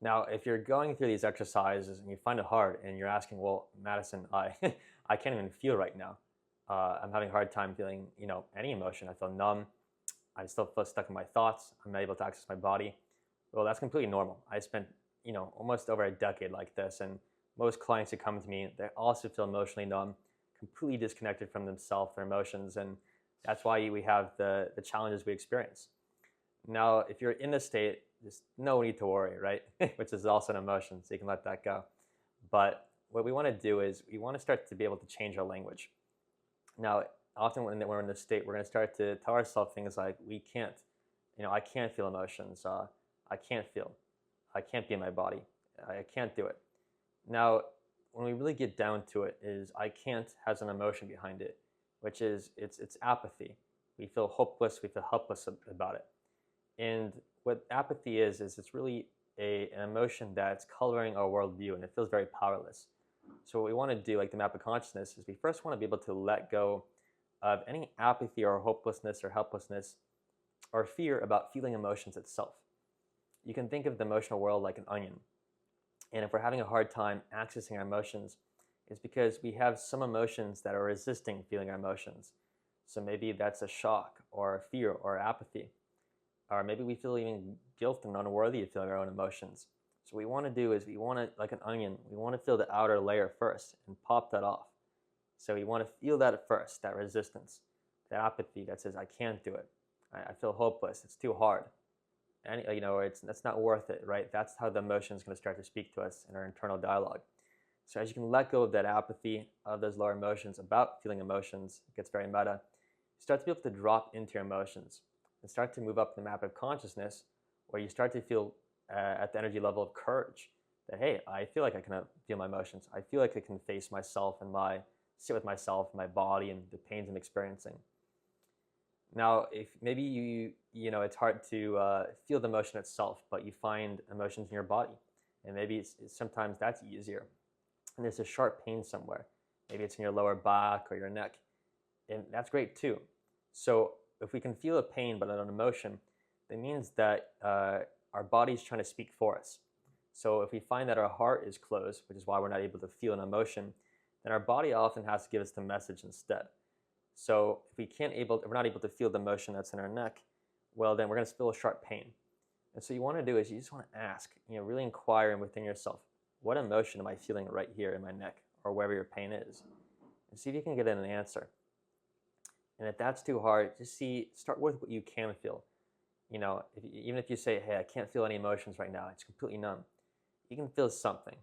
Now, if you're going through these exercises and you find it hard and you're asking, well, Madison, I, I can't even feel right now. I'm having a hard time feeling, any emotion. I feel numb. I still feel stuck in my thoughts. I'm not able to access my body. Well, that's completely normal. I spent, almost over a decade like this, and most clients who come to me, they also feel emotionally numb, completely disconnected from themselves, their emotions, and that's why we have the challenges we experience. Now, if you're in this state, there's no need to worry, right? Which is also an emotion, so you can let that go. But what we want to do is we want to start to be able to change our language. Now, often when we're in this state, we're going to start to tell ourselves things like, we can't, I can't feel emotions. I can't feel. I can't be in my body. I can't do it. Now, when we really get down to it, is I can't has an emotion behind it, which is it's apathy. We feel hopeless. We feel helpless about it. And what apathy is it's really an emotion that's coloring our worldview, and it feels very powerless. So what we want to do, like the map of consciousness, is we first want to be able to let go of any apathy or hopelessness or helplessness or fear about feeling emotions itself. You can think of the emotional world like an onion. And if we're having a hard time accessing our emotions, it's because we have some emotions that are resisting feeling our emotions. So maybe that's a shock or a fear or apathy. Or maybe we feel even guilt and unworthy of feeling our own emotions. So what we want to do is we want to, like an onion, we want to feel the outer layer first and pop that off. So we want to feel that at first, that resistance, that apathy that says, I can't do it. I feel hopeless. It's too hard. And that's not worth it, right? That's how the emotion is going to start to speak to us in our internal dialogue. So as you can let go of that apathy, of those lower emotions about feeling emotions, it gets very meta, you start to be able to drop into your emotions and start to move up the map of consciousness, where you start to feel at the energy level of courage that, hey, I feel like I can feel my emotions. I feel like I can face myself and sit with myself, my body, and the pains I'm experiencing. Now, if maybe it's hard to feel the emotion itself, but you find emotions in your body, and maybe sometimes that's easier. And there's a sharp pain somewhere. Maybe it's in your lower back or your neck, and that's great too. So if we can feel a pain but not an emotion, that means that our body's trying to speak for us. So if we find that our heart is closed, which is why we're not able to feel an emotion, then our body often has to give us the message instead. So if we're not able to feel the emotion that's in our neck, well, then we're going to feel a sharp pain. And so you want to do is you just want to ask, really inquire within yourself, what emotion am I feeling right here in my neck or wherever your pain is? And see if you can get an answer. And if that's too hard, just start with what you can feel. Even if you say, hey, I can't feel any emotions right now, it's completely numb, you can feel something.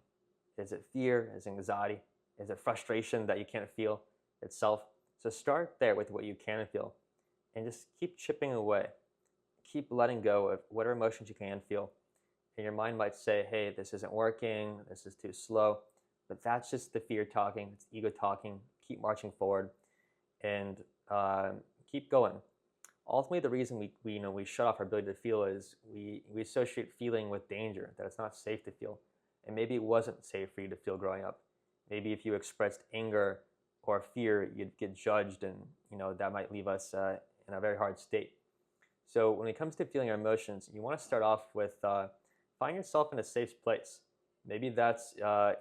Is it fear? Is it anxiety? Is it frustration that you can't feel itself? So start there with what you can feel and just keep chipping away. Keep letting go of whatever emotions you can feel. And your mind might say, hey, this isn't working, this is too slow. But that's just the fear talking, it's ego talking. Keep marching forward and keep going. Ultimately, the reason we shut off our ability to feel is we associate feeling with danger, that it's not safe to feel. And maybe it wasn't safe for you to feel growing up. Maybe if you expressed anger or fear, you'd get judged, and that might leave us in a very hard state. So when it comes to feeling our emotions, you want to start off with find yourself in a safe place. Maybe that's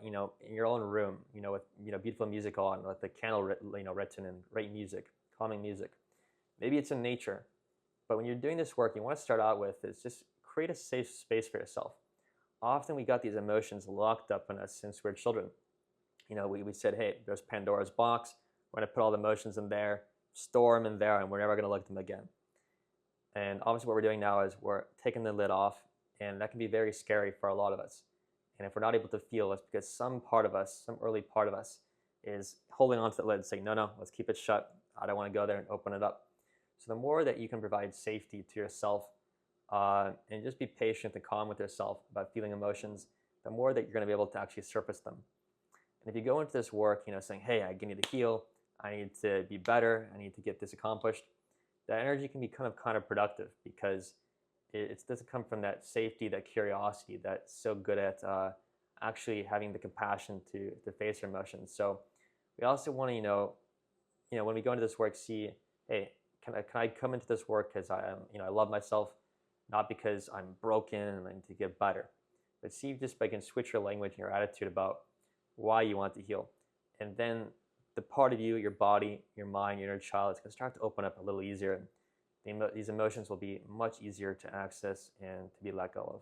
in your own room, with beautiful music on, with the candle written and great music, calming music. Maybe it's in nature. But when you're doing this work, you want to start out with is just create a safe space for yourself. Often we got these emotions locked up in us since we're children. We said, hey, there's Pandora's box. We're going to put all the emotions in there, store them in there, and we're never going to look at them again. And obviously what we're doing now is we're taking the lid off, and that can be very scary for a lot of us. And if we're not able to feel, it's because some early part of us is holding onto the lid, saying, no, let's keep it shut. I don't want to go there and open it up. So the more that you can provide safety to yourself and just be patient and calm with yourself about feeling emotions, the more that you're going to be able to actually surface them. And if you go into this work, saying, hey, I need to heal, I need to be better, I need to get this accomplished, that energy can be kind of counterproductive because it doesn't come from that safety, that curiosity that's so good at actually having the compassion to face your emotions. So we also want to, when we go into this work, see, hey, can I come into this work because I love myself, not because I'm broken and I need to get better. But see if just by can switch your language and your attitude about why you want to heal. And then the part of you, your body, your mind, your inner child, is going to start to open up a little easier. These emotions will be much easier to access and to be let go of.